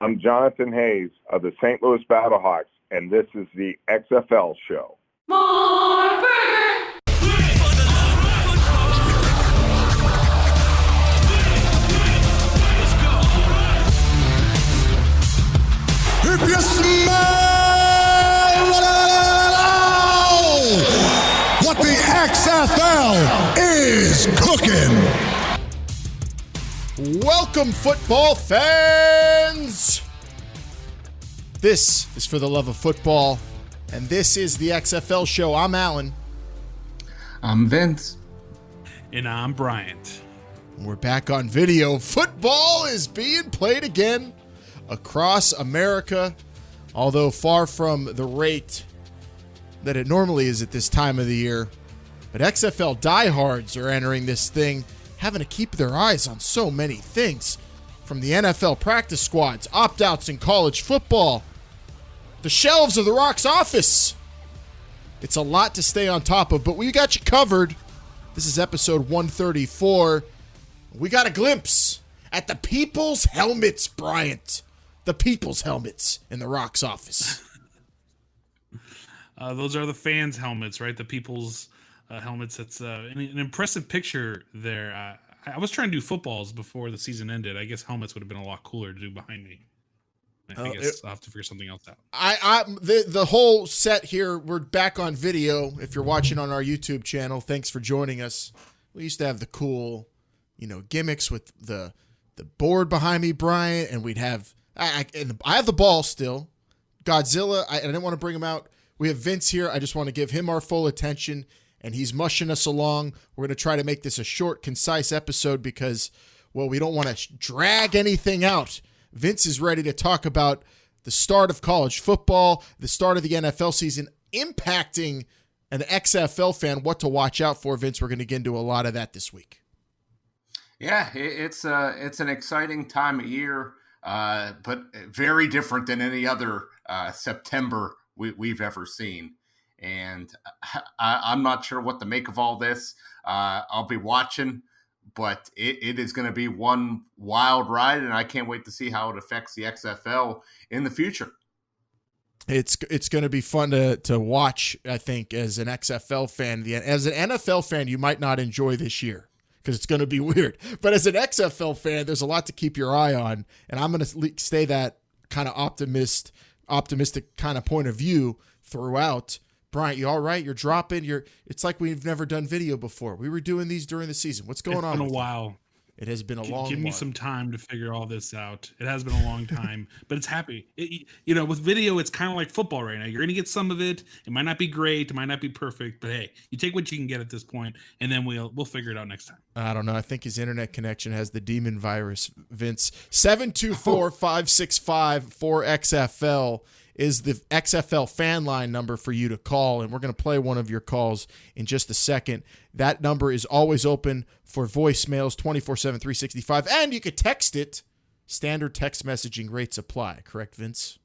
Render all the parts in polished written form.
I'm Jonathan Hayes of the St. Louis Battlehawks, and this is the XFL Show. More burger! If you smell what the XFL is cooking. Welcome, football fans! This is For the Love of Football, and this is the XFL Show. I'm Alan. I'm Vince. And I'm Bryant. We're back on video. Football is being played again across America, although far from the rate that it normally is at this time of the year. But XFL diehards are entering this thing, having to keep their eyes on so many things, from the NFL practice squads, opt-outs in college football, the shelves of the Rock's office. It's a lot to stay on top of, but we got you covered. This is episode 134. We got a glimpse at the people's helmets, Bryant. The people's helmets in the Rock's office. Those are the fans' helmets, right? The people's helmets. That's an impressive picture there. I was trying to do footballs before the season ended. I guess helmets would have been a lot cooler to do behind me. I guess I'll have to figure something else out. The whole set here, we're back on video. If you're watching on our YouTube channel, thanks for joining us. We used to have the cool, gimmicks with the board behind me, Bryant, and we'd have I have the ball still. Godzilla, I didn't want to bring him out. We have Vince here. I just want to give him our full attention, and he's mushing us along. We're going to try to make this a short, concise episode because, well, we don't want to drag anything out. Vince is ready to talk about the start of college football, the start of the NFL season, impacting an XFL fan, what to watch out for. Vince, we're going to get into a lot of that this week. Yeah, it's an exciting time of year, but very different than any other September we've ever seen. And I'm not sure what to make of all this. I'll be watching, but it is going to be one wild ride, and I can't wait to see how it affects the XFL in the future. It's going to be fun to watch, I think, as an XFL fan. As an NFL fan, you might not enjoy this year because it's going to be weird. But as an XFL fan, there's a lot to keep your eye on, and I'm going to stay that kind of optimistic kind of point of view throughout. Bryant, you all right? You're dropping. It's like we've never done video before. We were doing these during the season. What's going on? It's been a while. It has been a long. Give me some time to figure all this out. It has been a long time, but it's happy. With video, it's kind of like football right now. You're going to get some of it. It might not be great. It might not be perfect, but hey, you take what you can get at this point, and then we'll figure it out next time. I don't know. I think his internet connection has the demon virus. Vince, 724-565-4XFL is the XFL Fan Line number for you to call, and we're going to play one of your calls in just a second. That number is always open for voicemails 24/7, 365, and you could text it. Standard text messaging rates apply. Correct, Vince?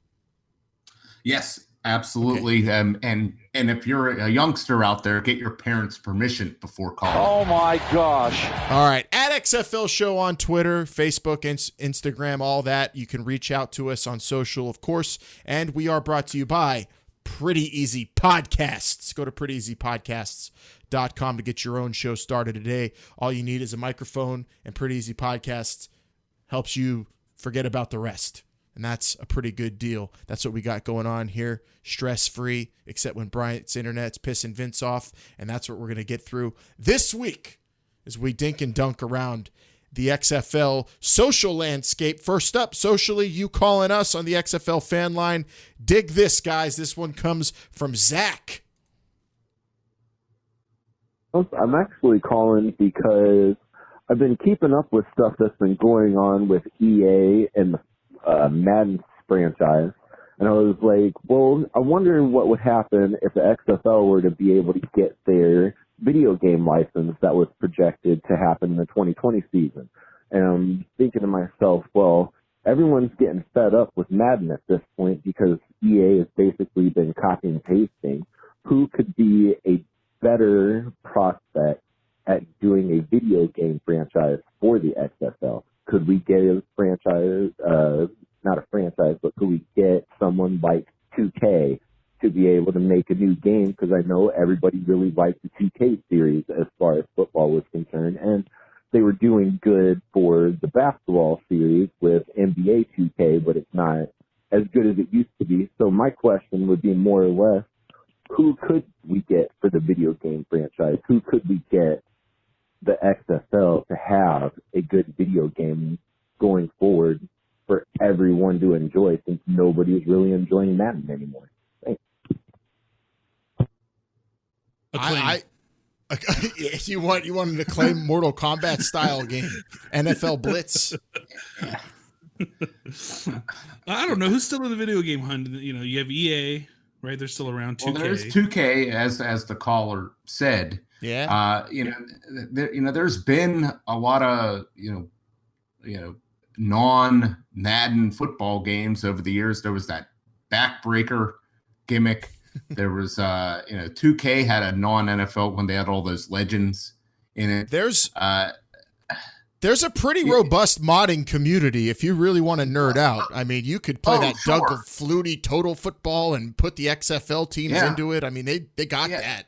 Yes, absolutely. Okay. And if you're a youngster out there, get your parents' permission before calling. Oh, my gosh. All right. At XFL Show on Twitter, Facebook, Instagram, all that. You can reach out to us on social, of course. And we are brought to you by Pretty Easy Podcasts. Go to prettyeasypodcasts.com to get your own show started today. All you need is a microphone, and Pretty Easy Podcasts helps you forget about the rest. And that's a pretty good deal. That's what we got going on here. Stress-free, except when Bryant's internet's pissing Vince off. And that's what we're going to get through this week as we dink and dunk around the XFL social landscape. First up, socially, you calling us on the XFL Fan Line. Dig this, guys. This one comes from Zach. I'm actually calling because I've been keeping up with stuff that's been going on with EA and the Madden franchise, and I was like, well, I wonder what would happen if the XFL were to be able to get their video game license that was projected to happen in the 2020 season. And I'm thinking to myself, well, everyone's getting fed up with Madden at this point because EA has basically been copying and pasting. Who could be a better prospect at doing a video game franchise for the XFL? Could we get a franchise not a franchise, but could we get someone like 2K to be able to make a new game? Because I know everybody really liked the 2K series as far as football was concerned, and they were doing good for the basketball series with NBA 2K, but it's not as good as it used to be. So my question would be more or less, who could we get for the video game franchise? Who could we get the XFL to have a good video game going forward for everyone to enjoy, since nobody is really enjoying Madden anymore? Thanks. You wanted to claim Mortal Kombat style game, NFL Blitz. I don't know who's still in the video game hunt. You know, you have EA, right? They're still around. 2K. Well, there's 2K, as the caller said. Yeah. There's been a lot of non-Madden football games over the years. There was that backbreaker gimmick. There was 2K had a non-NFL when they had all those legends in it. There's a pretty robust modding community if you really want to nerd out. I mean, you could play Doug Flutie Total Football and put the XFL teams into it. I mean, they got that.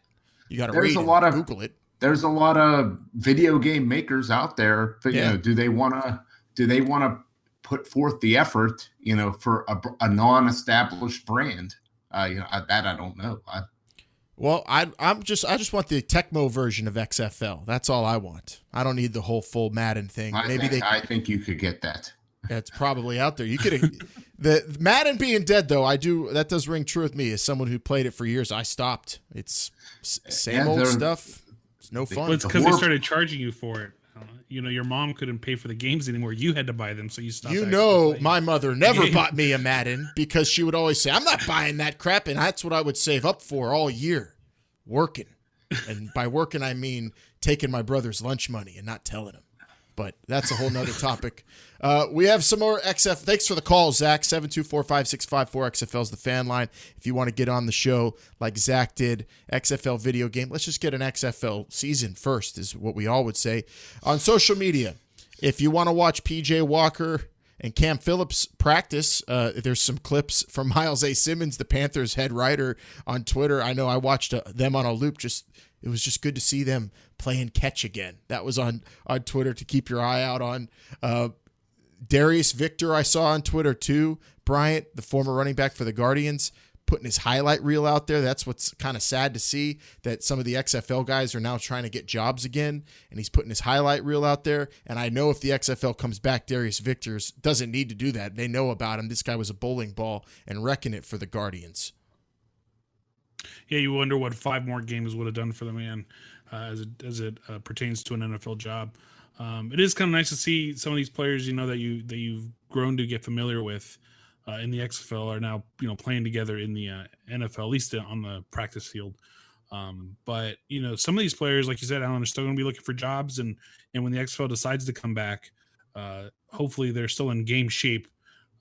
You got to read it, Google it. There's a lot of video game makers out there, but do they want to put forth the effort, for a non-established brand? That I don't know. I just want the Tecmo version of XFL. That's all I want. I don't need the whole full Madden thing. I think you could get that. That's probably out there. You could. The Madden being dead, though, that does ring true with me. As someone who played it for years, I stopped. It's same old stuff. It's no fun. Well, it's because they started charging you for it. Your mom couldn't pay for the games anymore. You had to buy them, so you stopped. My mother never bought me a Madden because she would always say, "I'm not buying that crap," and that's what I would save up for all year, working. And by working, I mean taking my brother's lunch money and not telling him. But that's a whole nother topic. We have some more XF. Thanks for the call, Zach. 724-5654. XFL's the fan line. If you want to get on the show like Zach did, XFL video game, let's just get an XFL season first is what we all would say. On social media, if you want to watch PJ Walker and Cam Phillips practice, there's some clips from Miles A. Simmons, the Panthers head writer, on Twitter. I know I watched them on a loop. It was just good to see them playing catch again. That was on Twitter to keep your eye out on. Darius Victor I saw on Twitter too. Bryant, the former running back for the Guardians, putting his highlight reel out there. That's what's kind of sad to see, that some of the XFL guys are now trying to get jobs again, and he's putting his highlight reel out there. And I know if the XFL comes back, Darius Victor doesn't need to do that. They know about him. This guy was a bowling ball and wrecking it for the Guardians. Yeah, you wonder what 5 more games would have done for the man as it pertains to an NFL job. It is kind of nice to see some of these players, that you've grown to get familiar with in the XFL are now playing together in the NFL, at least on the practice field. But some of these players, like you said, Alan, are still going to be looking for jobs, and when the XFL decides to come back, hopefully they're still in game shape.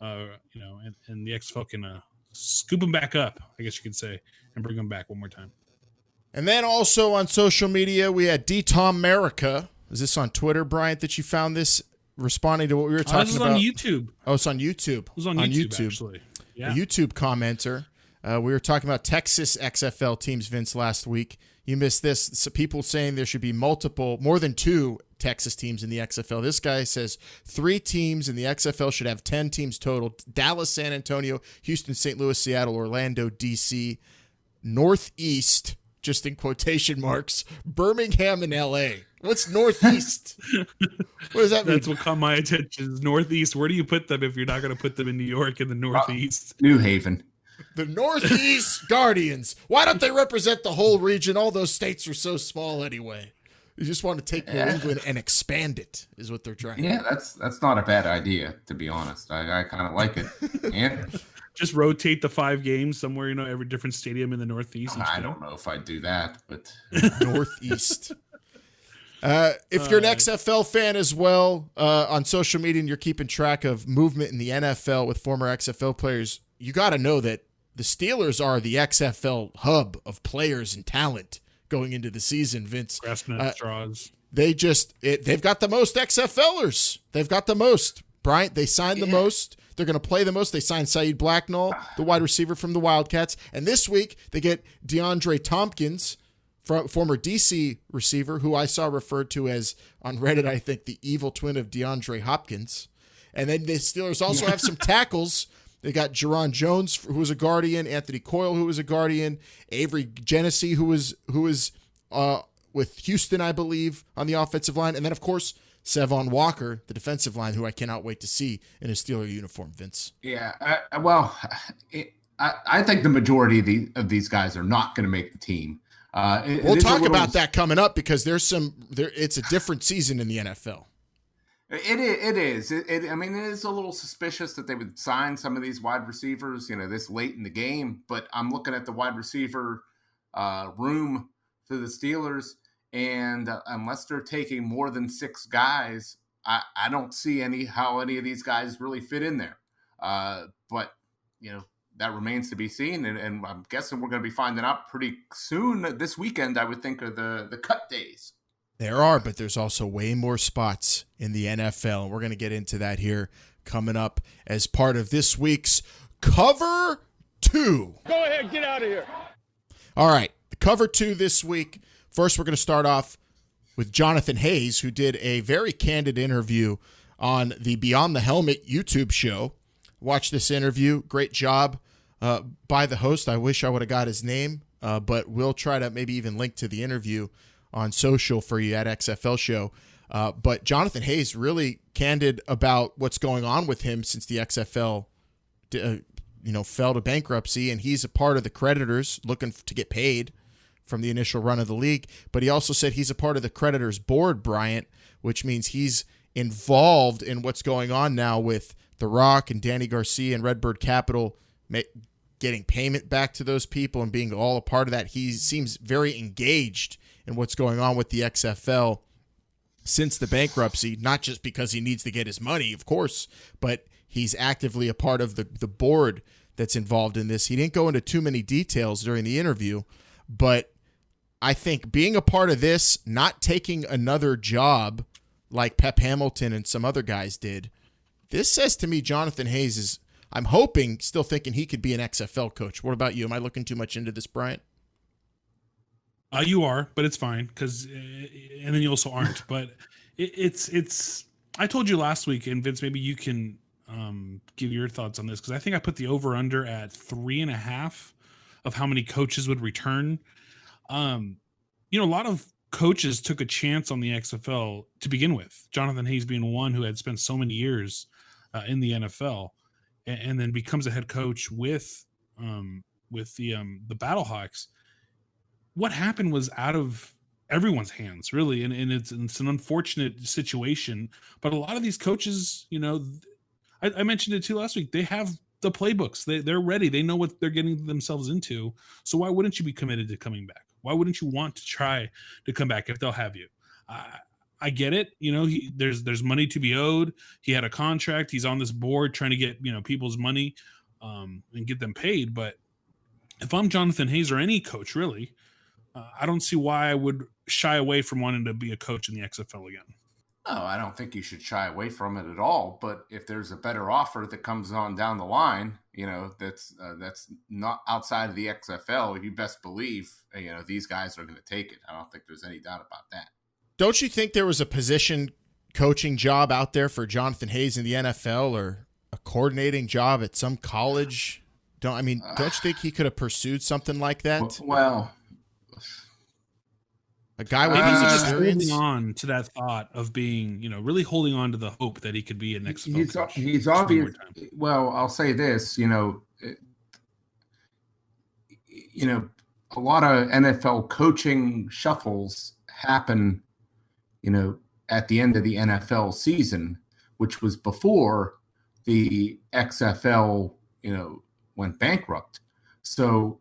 And the XFL can scoop them back up, I guess you could say, and bring them back one more time. And then also on social media, we had D-Tom America. Is this on Twitter, Bryant, that you found this, responding to what we were talking this is about? on YouTube. Oh, it's on YouTube. It was on YouTube, actually. Yeah. A YouTube commenter. We were talking about Texas XFL teams, Vince, last week. You missed this. So people saying there should be more than 2 Texas teams in the XFL. This guy says 3 teams in the XFL should have 10 teams total. Dallas, San Antonio, Houston, St. Louis, Seattle, Orlando, DC, Northeast, just in quotation marks, Birmingham, and LA. What's Northeast? What does that mean? That's what caught my attention. Is Northeast. Where do you put them if you're not going to put them in New York in the Northeast? New Haven. The Northeast Guardians. Why don't they represent the whole region? All those states are so small anyway. You just want to take New England and expand it, is what they're trying to do. Yeah, that's not a bad idea, to be honest. I kind of like it. And just rotate the 5 games somewhere, every different stadium in the Northeast. I don't know if I'd do that, but Northeast. If you're an XFL fan as well, on social media and you're keeping track of movement in the NFL with former XFL players, you got to know that the Steelers are the XFL hub of players and talent going into the season, Vince. Grasping at straws. They've got the most XFLers. They've got the most. Bryant, they signed the most. They're going to play the most. They signed Saeed Blacknall, the wide receiver from the Wildcats. And this week, they get DeAndre Tompkins, former DC receiver, who I saw referred to as, on Reddit, I think, the evil twin of DeAndre Hopkins. And then the Steelers also have some tackles. They got Jerron Jones, who was a Guardian, Anthony Coyle, who was a Guardian, Avery Genesee, who was with Houston, I believe, on the offensive line. And then, of course, Sevon Walker, the defensive line, who I cannot wait to see in a Steeler uniform, Vince. Yeah, I think the majority of these guys are not going to make the team. We'll talk about that coming up because it's a different season in the NFL. It is. I mean, it is a little suspicious that they would sign some of these wide receivers, this late in the game. But I'm looking at the wide receiver room for the Steelers, and unless they're taking more than 6 guys, I don't see how any of these guys really fit in there. But that remains to be seen, and I'm guessing we're going to be finding out pretty soon. This weekend, I would think, are the cut days. There are, but there's also way more spots in the NFL. We're going to get into that here coming up as part of this week's Cover 2. Go ahead, get out of here. All right, Cover 2 this week. First, we're going to start off with Jonathan Hayes, who did a very candid interview on the Beyond the Helmet YouTube show. Watch this interview. Great job by the host. I wish I would have got his name, but we'll try to maybe even link to the interview on social for you at XFL Show. But Jonathan Hayes really candid about what's going on with him since the XFL fell to bankruptcy, and he's a part of the creditors looking to get paid from the initial run of the league. But he also said he's a part of the creditors board, Bryant, which means he's involved in what's going on now with The Rock and Danny Garcia and Redbird Capital getting payment back to those people and being all a part of that. He seems very engaged in what's going on with the XFL since the bankruptcy, not just because he needs to get his money, of course, but he's actively a part of the board that's involved in this. He didn't go into too many details during the interview, but I think being a part of this, not taking another job like Pep Hamilton and some other guys did, this says to me Jonathan Hayes is, I'm hoping, still thinking he could be an XFL coach. What about you? Am I looking too much into this, Bryant? You are, but it's fine because, and then you also aren't. But it's. I told you last week, and Vince, maybe you can give your thoughts on this because I think I put the over under at 3.5 of how many coaches would return. A lot of coaches took a chance on the XFL to begin with. Jonathan Hayes being one who had spent so many years in the NFL, and then becomes a head coach with the Battlehawks. What happened was out of everyone's hands, really, and it's an unfortunate situation. But a lot of these coaches, I mentioned it too last week. They have the playbooks. They're ready. They know what they're getting themselves into. So why wouldn't you be committed to coming back? Why wouldn't you want to try to come back if they'll have you? I get it. There's money to be owed. He had a contract. He's on this board trying to get people's money and get them paid. But if I'm Jonathan Hayes or any coach, really. I don't see why I would shy away from wanting to be a coach in the XFL again. No, I don't think you should shy away from it at all. But if there's a better offer that comes on down the line, that's not outside of the XFL, you best believe, these guys are going to take it. I don't think there's any doubt about that. Don't you think there was a position coaching job out there for Jonathan Hayes in the NFL or a coordinating job at some college? Don't you think he could have pursued something like that? Well, a guy with just holding on to that thought of being, really holding on to the hope that he could be an XFL coach. He's obvious. Well, I'll say this, a lot of NFL coaching shuffles happen, at the end of the NFL season, which was before the XFL, went bankrupt. So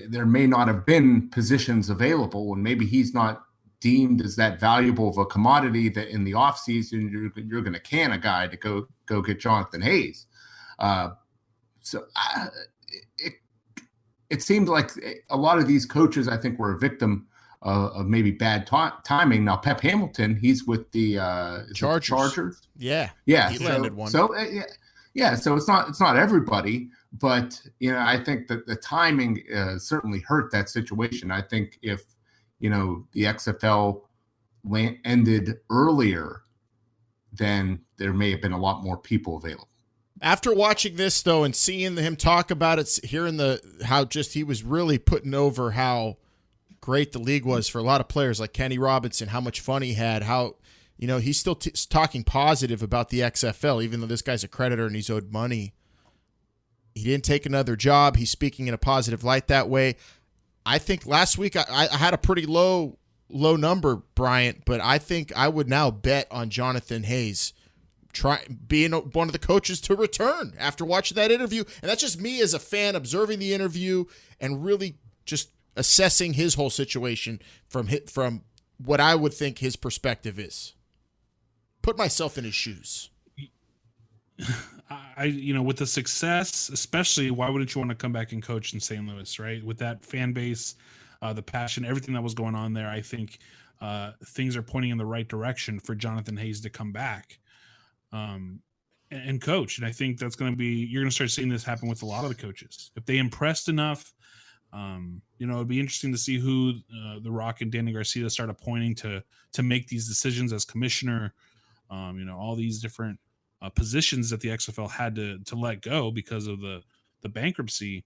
there may not have been positions available, and maybe he's not deemed as that valuable of a commodity that in the offseason you're going to can a guy to go get Jonathan Hayes. It seemed like a lot of these coaches, I think, were a victim of maybe bad timing. Now, Pep Hamilton, he's with the Chargers. Chargers. Yeah. Yeah. He landed one. So, Yeah, so it's not everybody, but I think that the timing certainly hurt that situation. I think if the XFL ended earlier, then there may have been a lot more people available. After watching this though and seeing him talk about it, hearing how just he was really putting over how great the league was for a lot of players like Kenny Robinson, how much fun he had, how he's still talking positive about the XFL, even though this guy's a creditor and he's owed money. He didn't take another job. He's speaking in a positive light that way. I think last week I had a pretty low number, Bryant, but I think I would now bet on Jonathan Hayes being one of the coaches to return after watching that interview. And that's just me as a fan observing the interview and really just assessing his whole situation from what I would think his perspective is. Put myself in his shoes. With the success, especially, why wouldn't you want to come back and coach in St. Louis, right? With that fan base, the passion, everything that was going on there, I think things are pointing in the right direction for Jonathan Hayes to come back and coach. And I think that's going to you're going to start seeing this happen with a lot of the coaches. If they impressed enough, it'd be interesting to see who The Rock and Danny Garcia start appointing to make these decisions as commissioner. All these different positions that the XFL had to let go because of the bankruptcy.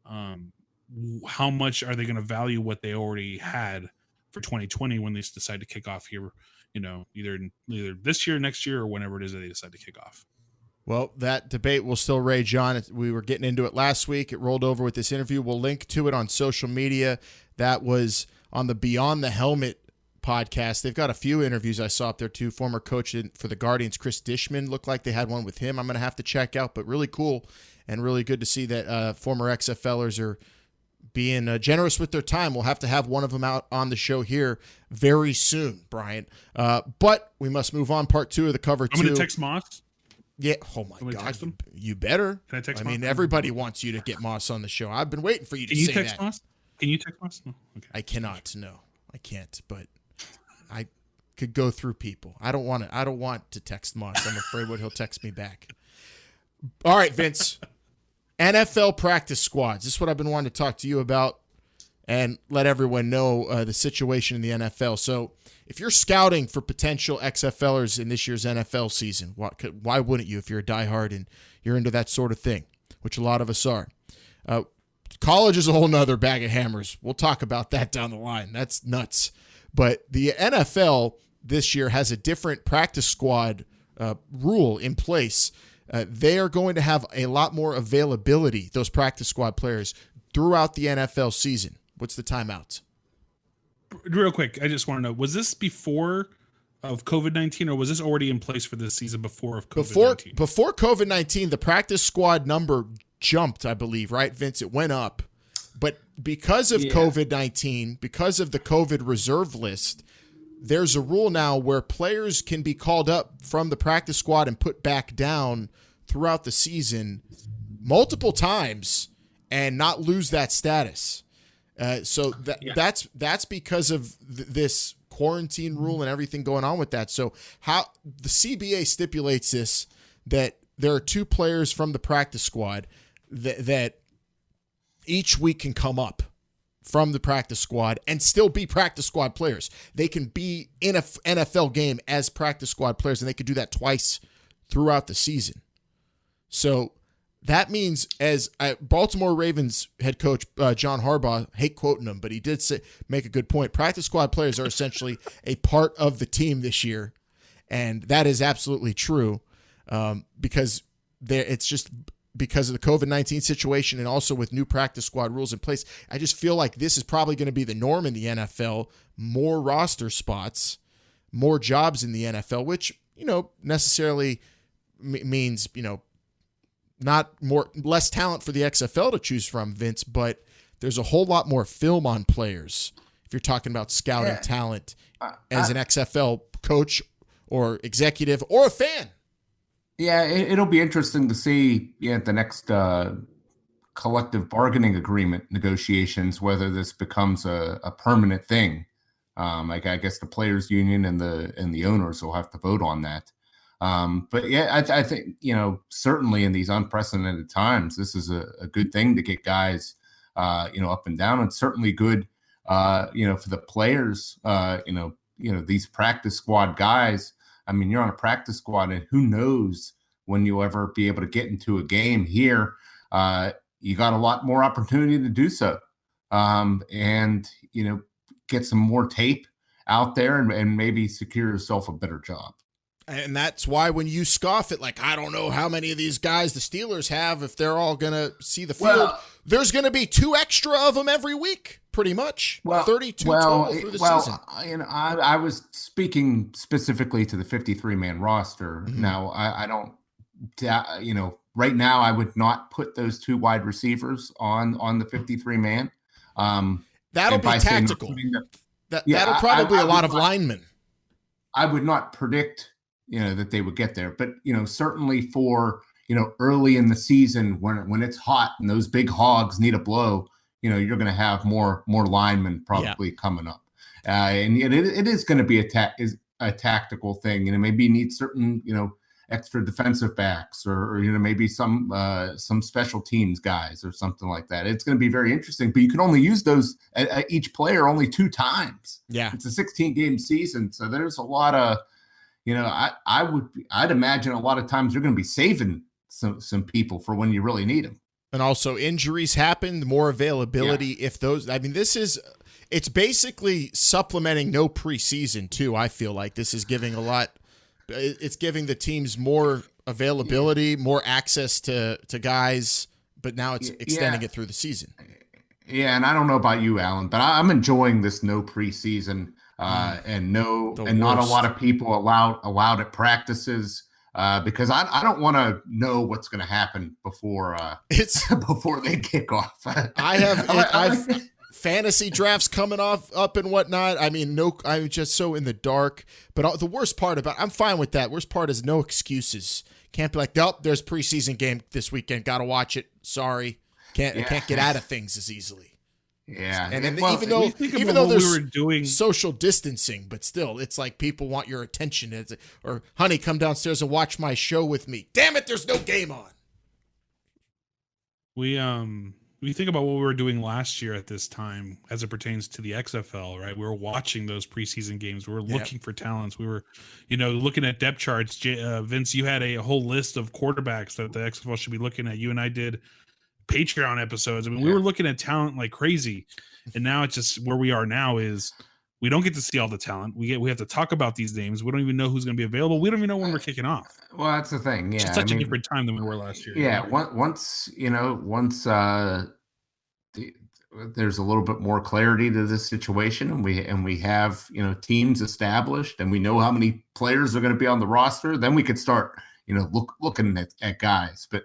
How much are they going to value what they already had for 2020 when they decide to kick off here? Either this year, next year, or whenever it is that they decide to kick off. Well, that debate will still rage on. We were getting into it last week. It rolled over with this interview. We'll link to it on social media. That was on the Beyond the Helmet podcast. They've got a few interviews I saw up there too. Former coach for the Guardians, Chris Dishman, looked like they had one with him. I'm going to have to check out, but really cool and really good to see that former XFLers are being generous with their time. We'll have to have one of them out on the show here very soon, Brian. But we must move on. Part 2 of the cover. I'm going to text Moss. Yeah. Oh my God. You better. Can I text? I mean, everybody wants you to get Moss on the show. I've been waiting for you to say that. Can you text Moss? Can you text Moss? No. Okay. I cannot. No, I can't. But I could go through people. I don't want to text Moss. I'm afraid he'll text me back. All right, Vince. NFL practice squads. This is what I've been wanting to talk to you about and let everyone know the situation in the NFL. So if you're scouting for potential XFLers in this year's NFL season, why wouldn't you if you're a diehard and you're into that sort of thing, which a lot of us are. College is a whole nother bag of hammers. We'll talk about that down the line. That's nuts. But the NFL this year has a different practice squad rule in place. They are going to have a lot more availability, those practice squad players, throughout the NFL season. What's the timeout? Real quick, I just want to know, was this before of COVID-19 or was this already in place for this season before of COVID-19? Before COVID-19, the practice squad number jumped, I believe, right, Vince? It went up. But because of COVID-19, because of the COVID reserve list, there's a rule now where players can be called up from the practice squad and put back down throughout the season multiple times and not lose that status. So that's because of this quarantine rule and everything going on with that. So how the CBA stipulates this, that there are 2 players from the practice squad that each week can come up from the practice squad and still be practice squad players. They can be in a NFL game as practice squad players, and they could do that twice throughout the season. So that means, as Baltimore Ravens head coach John Harbaugh, hate quoting him, but he did make a good point. Practice squad players are essentially a part of the team this year, and that is absolutely true because it's just because of the COVID-19 situation and also with new practice squad rules in place. I just feel like this is probably going to be the norm in the NFL. More roster spots, more jobs in the NFL, which, necessarily means, less talent for the XFL to choose from, Vince, but there's a whole lot more film on players if you're talking about scouting talent as an XFL coach or executive or a fan. Yeah, it'll be interesting to see the next collective bargaining agreement negotiations, whether this becomes a permanent thing. I guess the players union and the owners will have to vote on that. But yeah, I think, certainly in these unprecedented times, this is a good thing to get guys, up and down, and certainly good, for the players, these practice squad guys. I mean, you're on a practice squad, and who knows when you'll ever be able to get into a game here. You got a lot more opportunity to do so, and get some more tape out there and maybe secure yourself a better job. And that's why when you scoff at, like, I don't know how many of these guys the Steelers have, if they're all going to see the field, there's going to be 2 extra of them every week, pretty much. 32 total through the season. I was speaking specifically to the 53-man roster. Mm-hmm. Now, I don't, right now I would not put those 2 wide receivers on the 53-man. That'll be tactical. That'll probably a lot of linemen. I would not predict that they would get there, but certainly for early in the season when it's hot and those big hogs need a blow, you're going to have more linemen probably coming up, and it is going to be a tactical thing. Maybe you need certain extra defensive backs or maybe some special teams guys or something like that. It's going to be very interesting, but you can only use those each player only 2 times. Yeah, it's a 16-game season, so there's a lot of I'd imagine a lot of times you're going to be saving some people for when you really need them. And also injuries happen, more availability. Yeah. If those, I mean, it's basically supplementing no preseason too. I feel like this is giving a lot. It's giving the teams more availability, more access to guys, but now it's extending it through the season. Yeah, and I don't know about you, Alan, but I'm enjoying this no preseason and not a lot of people allowed at practices because I don't want to know what's going to happen before before they kick off. I've fantasy drafts coming up and whatnot. I mean, I'm just so in the dark. But the worst part about I'm fine with that. Worst part is no excuses. Can't be like, nope, there's preseason game this weekend. Got to watch it. Sorry, can't get out of things as easily. Yeah, and even though there's social distancing, but still, it's like people want your attention. Or, honey, come downstairs and watch my show with me. Damn it, there's no game on. We think about what we were doing last year at this time as it pertains to the XFL, right? We were watching those preseason games. We were looking for talents. We were, looking at depth charts. Vince, you had a whole list of quarterbacks that the XFL should be looking at. You and I did Patreon episodes. I mean, we were looking at talent like crazy, and now it's just where we are now is we don't get to see all the talent. We have to talk about these names. We don't even know who's going to be available. We don't even know when we're kicking off. Well, that's the thing. Yeah, it's such a different time than we were last year. Yeah, once there's a little bit more clarity to this situation, and we have teams established, and we know how many players are going to be on the roster, then we could start looking at guys. But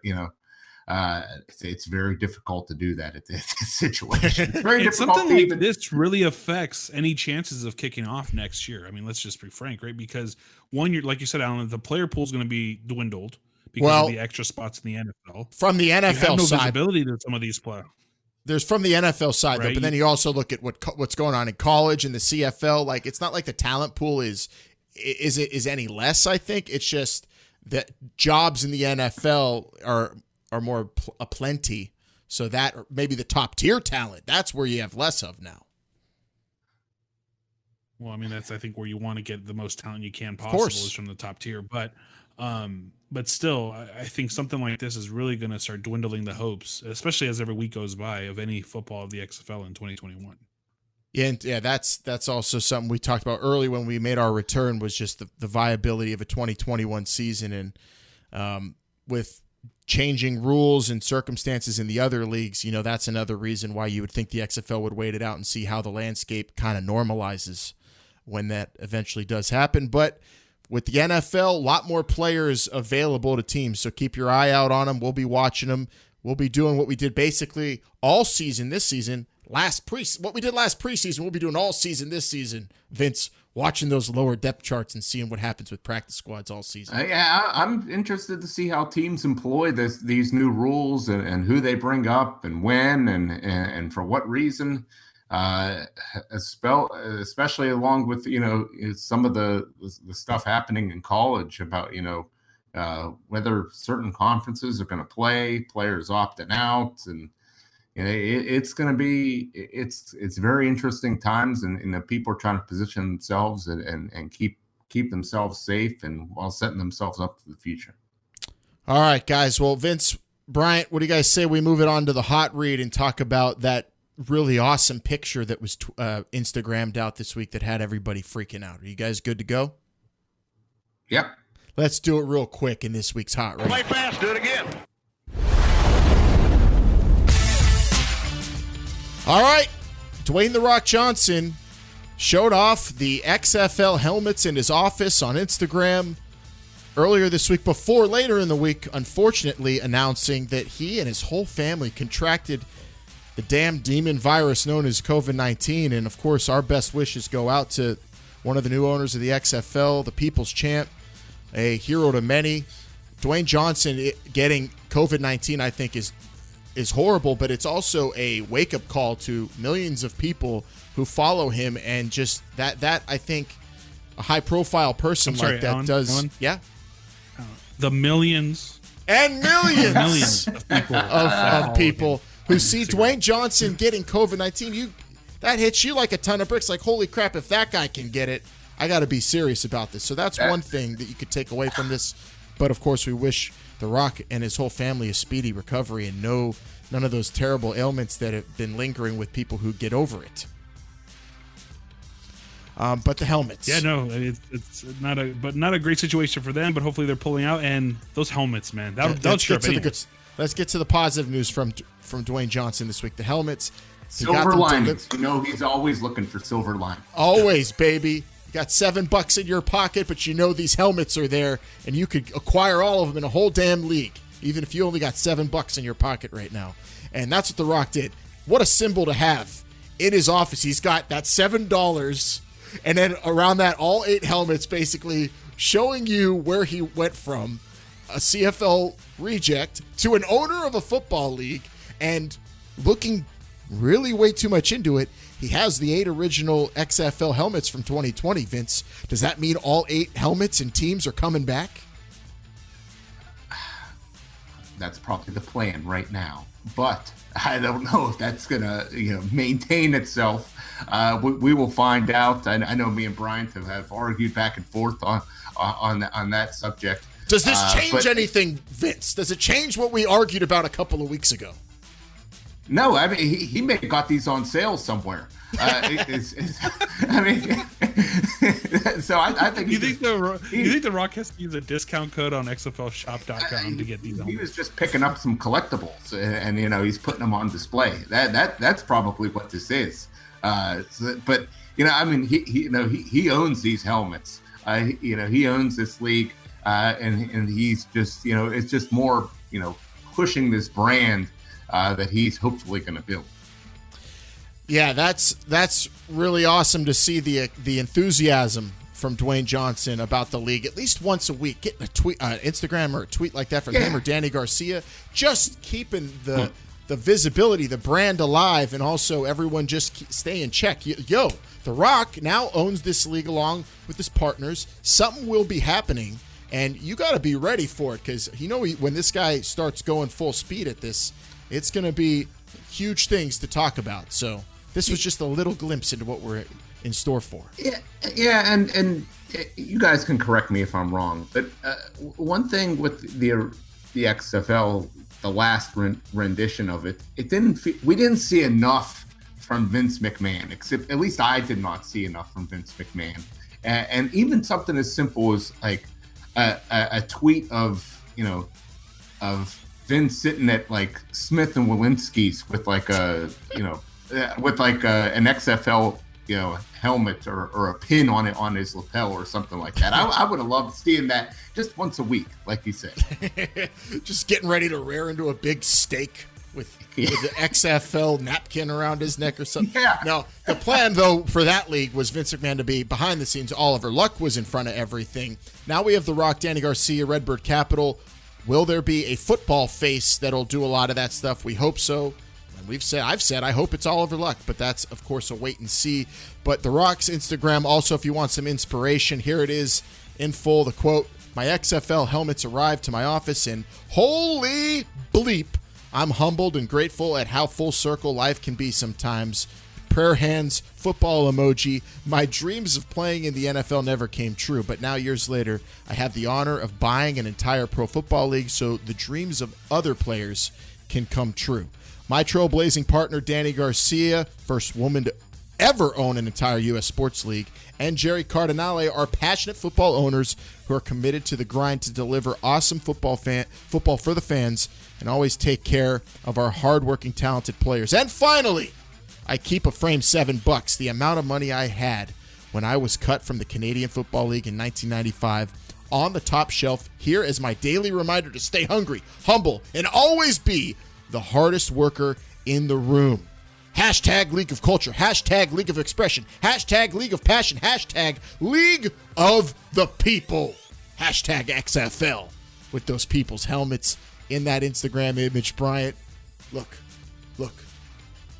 it's very difficult to do that at this situation. It's very difficult. Something like this really affects any chances of kicking off next year. I mean, let's just be frank, right? Because you're like you said, Alan, the player pool is going to be dwindled because of the extra spots in the NFL. From the NFL side, visibility to some of these players. There's from the NFL side, right? But then you also look at what's going on in college and the CFL. Like, it's not like the talent pool is any less. I think it's just that jobs in the NFL are more aplenty, so that maybe the top tier talent, that's where you have less of now. Well, I mean, that's I think where you want to get the most talent you can possible is from the top tier, but still, I think something like this is really going to start dwindling the hopes, especially as every week goes by, of any football of the XFL in 2021. Yeah, that's also something we talked about early when we made our return, was just the viability of a 2021 season, and with changing rules and circumstances in the other leagues, that's another reason why you would think the XFL would wait it out and see how the landscape kind of normalizes when that eventually does happen. But with the NFL, a lot more players available to teams, so keep your eye out on them. We'll be watching them. We'll be doing what we did basically all season this season. What we did last preseason, we'll be doing all season this season, Vince, watching those lower depth charts and seeing what happens with practice squads all season. I'm interested to see how teams employ these new rules and who they bring up and when and for what reason. especially along with, some of the stuff happening in college about, whether certain conferences are going to play, players opting out, and it's going to be it's very interesting times, and people are trying to position themselves and keep themselves safe and while setting themselves up for the future. All right, guys. Well, Vince, Bryant, what do you guys say we move it on to the hot read and talk about that really awesome picture that was Instagrammed out this week that had everybody freaking out? Are you guys good to go? Yep. Let's do it real quick in this week's hot read. Play fast, do it again. All right. Dwayne "The Rock" Johnson showed off the XFL helmets in his office on Instagram earlier this week, before later in the week, unfortunately, announcing that he and his whole family contracted the damn demon virus known as COVID-19. And, of course, our best wishes go out to one of the new owners of the XFL, the People's Champ, a hero to many. Dwayne Johnson getting COVID-19, I think, is horrible, but it's also a wake-up call to millions of people who follow him, and just that I think a high-profile person like that does. Alan? Yeah. The millions and millions of people, of people who see Dwayne Johnson getting COVID-19. That hits you like a ton of bricks. Like, holy crap, if that guy can get it, I got to be serious about this. So that's one thing that you could take away from this. But, of course, we wish The Rock and his whole family a speedy recovery and none of those terrible ailments that have been lingering with people who get over it. But the helmets. Yeah, no, it's not a great situation for them, but hopefully they're pulling out. And those helmets, man, let's get to the positive news from Dwayne Johnson this week. The helmets. Silver linings. He's always looking for silver linings. Always, baby. You got $7 in your pocket, but these helmets are there, and you could acquire all of them in a whole damn league, even if you only got $7 in your pocket right now. And that's what The Rock did. What a symbol to have in his office. He's got that $7, and then around that, all 8 helmets, basically showing you where he went from a CFL reject to an owner of a football league, and looking really way too much into it. He has the 8 original XFL helmets from 2020, Vince. Does that mean all 8 helmets and teams are coming back? That's probably the plan right now, but I don't know if that's going to maintain itself. We will find out. I know me and Bryant have argued back and forth on that subject. Does this change anything, Vince? Does it change what we argued about a couple of weeks ago? No, I mean he may have got these on sale somewhere. I think. You think the Rock has to use a discount code on XFLShop.com to get these? He was just picking up some collectibles, and he's putting them on display. That's probably what this is. But he owns these helmets. He owns this league, and he's just it's just more pushing this brand that he's hopefully going to build. Yeah, that's really awesome to see the enthusiasm from Dwayne Johnson about the league. At least once a week, getting a tweet, Instagram or a tweet like that from him or Danny Garcia, just keeping the visibility, the brand alive, and also everyone just stay in check. The Rock now owns this league along with his partners. Something will be happening, and you got to be ready for it, because when this guy starts going full speed at this, it's going to be huge things to talk about. So this was just a little glimpse into what we're in store for. Yeah, and you guys can correct me if I'm wrong, but one thing with the XFL, the last rendition of it, we didn't see enough from Vince McMahon. Except at least I did not see enough from Vince McMahon, and even something as simple as like a tweet of Vince sitting at like Smith and Walensky's with like an XFL helmet or a pin on it on his lapel or something like that. I would have loved seeing that just once a week, like you said. Just getting ready to rear into a big steak with the XFL napkin around his neck or something. Yeah. No, the plan though for that league was Vince McMahon to be behind the scenes. Oliver Luck was in front of everything. Now we have The Rock, Danny Garcia, Redbird Capital. Will there be a football face that'll do a lot of that stuff? We hope so. I've said I hope it's Oliver Luck, but that's of course a wait and see. But The Rock's Instagram also, if you want some inspiration, here it is in full. The quote: "My XFL helmets arrived to my office, and holy bleep, I'm humbled and grateful at how full circle life can be sometimes. Prayer hands, football emoji. My dreams of playing in the NFL never came true, but now years later, I have the honor of buying an entire pro football league so the dreams of other players can come true. My trailblazing partner, Danny Garcia, first woman to ever own an entire U.S. sports league, and Jerry Cardinale are passionate football owners who are committed to the grind to deliver awesome football for the fans and always take care of our hardworking, talented players. And finally, I keep a frame $7, the amount of money I had when I was cut from the Canadian Football League in 1995, on the top shelf here as my daily reminder to stay hungry, humble, and always be the hardest worker in the room. Hashtag League of Culture, hashtag League of Expression, hashtag League of Passion, hashtag League of the People, hashtag XFL," with those people's helmets in that Instagram image. Bryant, look.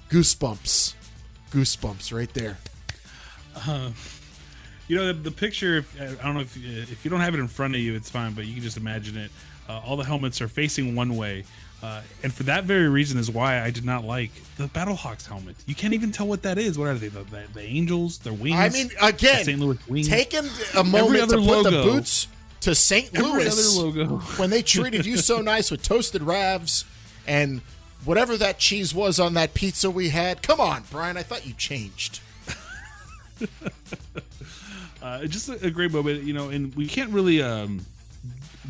Goosebumps right there. The picture, I don't know if you don't have it in front of you, it's fine, but you can just imagine it. All the helmets are facing one way. And for that very reason is why I did not like the Battlehawks helmet. You can't even tell what that is. What are they? The Angels? Their wings? I mean, again, St. Louis wings. Taking a moment to put the boots to St. Louis other logo. when they treated you so nice with toasted ravs and whatever that cheese was on that pizza we had. Come on, Brian. I thought you changed. Just a great moment, and we can't really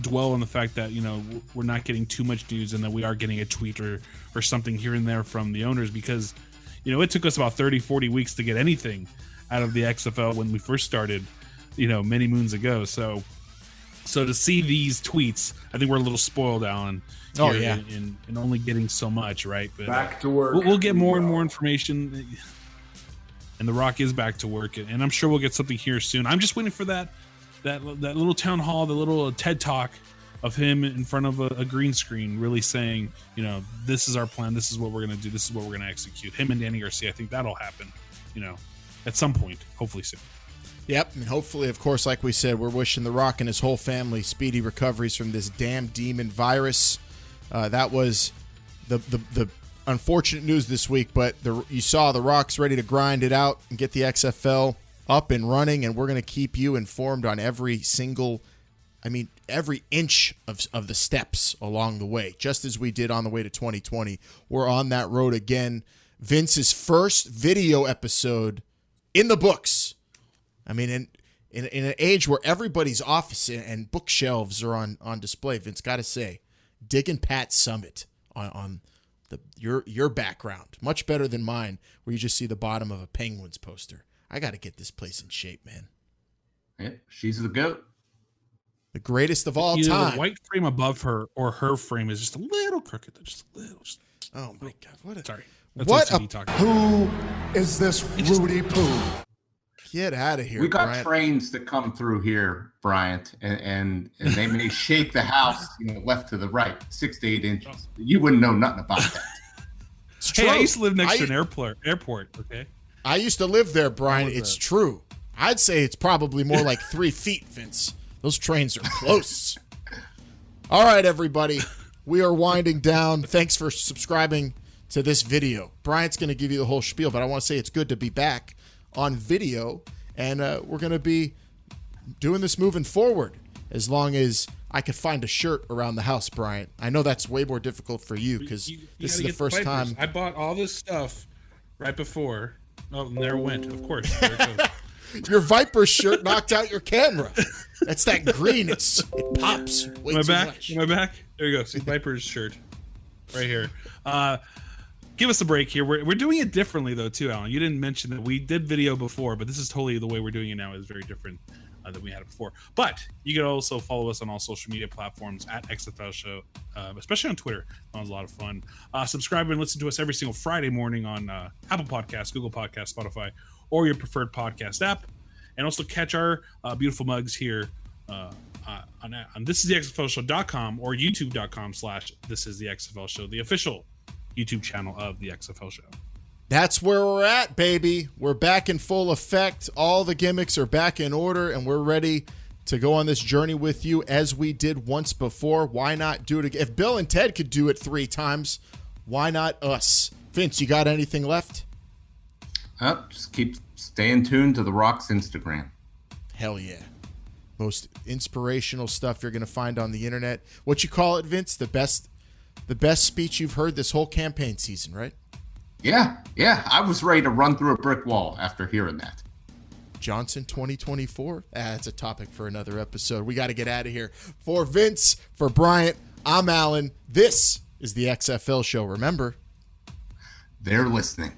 dwell on the fact that, we're not getting too much news and that we are getting a tweet or something here and there from the owners because, it took us about 30, 40 weeks to get anything out of the XFL when we first started, many moons ago. So to see these tweets, I think we're a little spoiled, Alan. Oh, yeah. In only getting so much, right? But back to work. We'll get more and more information. And The Rock is back to work. And I'm sure we'll get something here soon. I'm just waiting for that little town hall, the little TED Talk of him in front of a green screen really saying, this is our plan. This is what we're going to do. This is what we're going to execute. Him and Danny Garcia, I think that'll happen, at some point, hopefully soon. Yep, and hopefully, of course, like we said, we're wishing The Rock and his whole family speedy recoveries from this damn demon virus. That was the unfortunate news this week, but you saw The Rock's ready to grind it out and get the XFL up and running, and we're going to keep you informed on every inch of the steps along the way, just as we did on the way to 2020. We're on that road again. Vince's first video episode in the books. I mean, in an age where everybody's office and bookshelves are on display, Vince, got to say, digging Pat's Summit on your background, much better than mine, where you just see the bottom of a Penguins poster. I got to get this place in shape, man. Yeah, she's the GOAT. The greatest of all time. The white frame above her or her frame is just a little crooked. Just a little. Oh, my God. What a... Sorry. That's what talking Who is this Rudy Poo? Get out of here, We got Bryant. trains that come through here, Bryant, and they may shake the house, left to the right, 6 to 8 inches. You wouldn't know nothing about that. It's true. Hey, I used to live next to an airport, okay? I used to live there, Brian. It's true. I'd say it's probably more like 3 feet, Vince. Those trains are close. All right, everybody. We are winding down. Thanks for subscribing to this video. Bryant's going to give you the whole spiel, but I want to say it's good to be back on video, and we're going to be doing this moving forward as long as I could find a shirt around the house, Bryant. I know that's way more difficult for you because this is the first time. I bought all this stuff right before. Oh, and there it went. Of course. There it goes. Your Viper shirt knocked out your camera. That's that green. It pops way too much. Am I back? There you go. See Viper's shirt right here. Give us a break here. We're doing it differently, though, too, Alan. You didn't mention that we did video before, but this is totally the way we're doing it now is very different than we had it before. But you can also follow us on all social media platforms at XFL Show, especially on Twitter. That was a lot of fun. Subscribe and listen to us every single Friday morning on Apple Podcasts, Google Podcasts, Spotify, or your preferred podcast app. And also catch our beautiful mugs here on thisisthexflshow.com or youtube.com/thisisthexflshow, the official YouTube channel of the XFL show. That's where we're at, baby. We're back in full effect. All the gimmicks are back in order, and we're ready to go on this journey with you as we did once before. Why not do it again? If Bill and Ted could do it 3 times, why not us? Vince, you got anything left? Just keep staying tuned to The Rock's Instagram. Hell yeah. Most inspirational stuff you're going to find on the internet. What you call it, Vince? The best speech you've heard this whole campaign season, right? Yeah. I was ready to run through a brick wall after hearing that. Johnson 2024? That's a topic for another episode. We got to get out of here. For Vince, for Bryant, I'm Alan. This is the XFL show. Remember, they're listening.